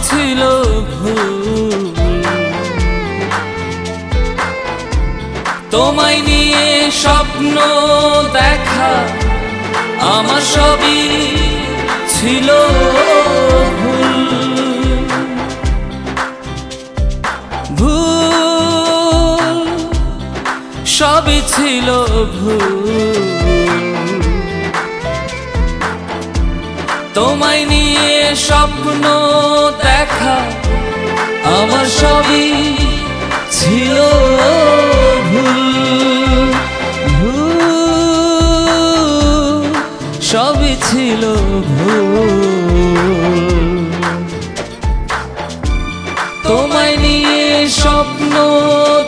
ছিল ভুল। তোমায় নিয়ে স্বপ্ন দেখা আমার সবই ছিল ভুল। ভুল সবই ছিল ভুল। তোমায় নিয়ে স্বপ্ন দেখা আমার সবই ছিল ভুল। ভুল সবই ছিল ভুল। তোমায় নিয়ে স্বপ্ন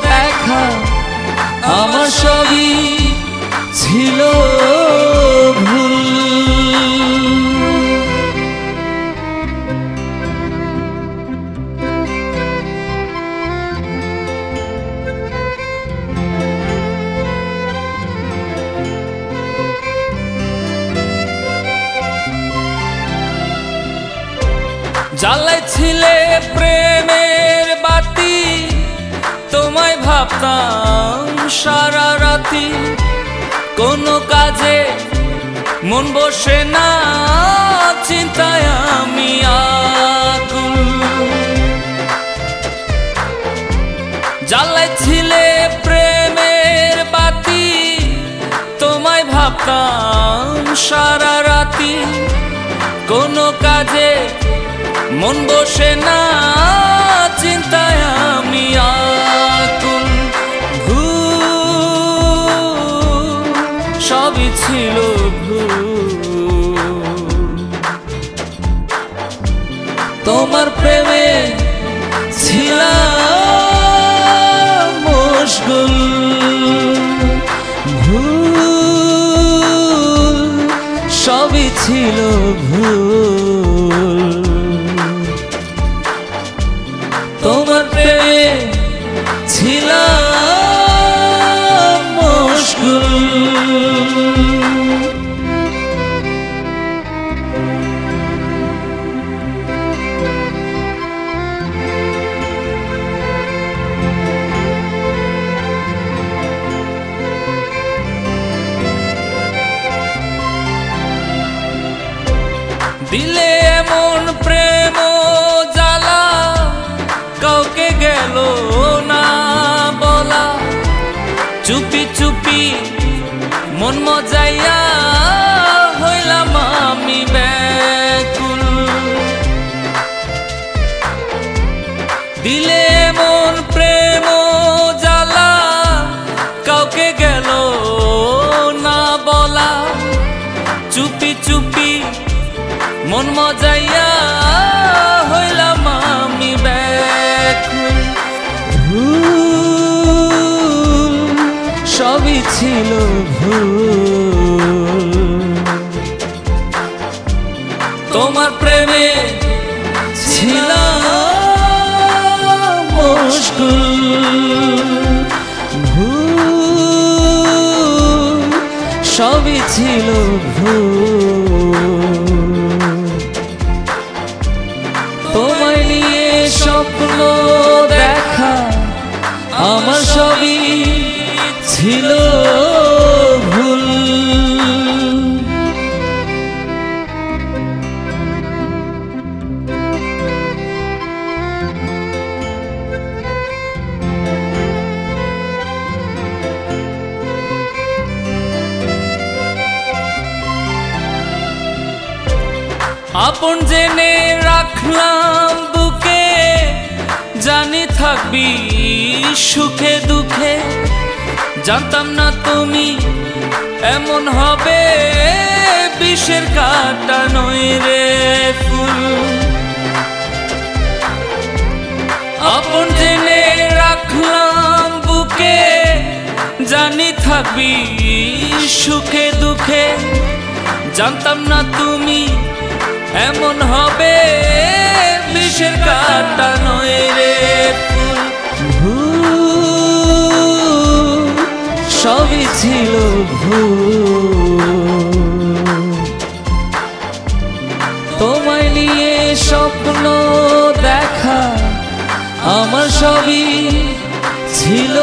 দেখা আমার সবই ছিল ভুল। জ্বালাইছিলে প্রেমের বাতি, তোমায় ভাবতাম সারা রাতি। কোনো কাজে মন বসে না, চিন্তায় আমি আকুল। জ্বালাইছিলে প্রেমের বাতি, তোমায় ভাবতাম সারা রাতি। কোনো কাজে মন বসে না, চিন্তায় আমি আকুল। ভুল সবই ছিল ভুল। তোমার প্রেমে ছিলাম মশগুল। ভুল সবই ছিল ভুল। তোমার প্রেমে ছিলাম মশগুল। দিলে এমন প্রেম জ্বালা, কাউকে গেল না বলা। চুপি চুপি মন মজাইয়া হইলাম আমি ব্যাকুল। দিলে এমন প্রেম জ্বালা, কাউকে গেল না বলা। চুপি চুপি মন মজাইয়া হইলাম আমি ব্যাকুল। ভুল সবই ছিল ভুল। তোমার প্রেমে ছিলাম মশগুল। ভুল সবই ছিল ভুল। তোমায় নিয়ে স্বপ্ন দেখা আমার সবই ছিল ভুল। আপন জেনে রাখলাম বুকে, জানি থাকবি সুখে দুঃখে। জানতাম না তুমি এমন হবে, বিষের কাঁটা নয় রে ফুল। আপন জেনে রাখলাম বুকে, জানি থাকবি সুখে দুঃখে। জানতাম না তুমি এমন হবে, বিষের কাঁটা নয় রে ফুল। ভুল সবই ছিল ভুল। তোমায় নিয়ে স্বপ্ন সবই ছিল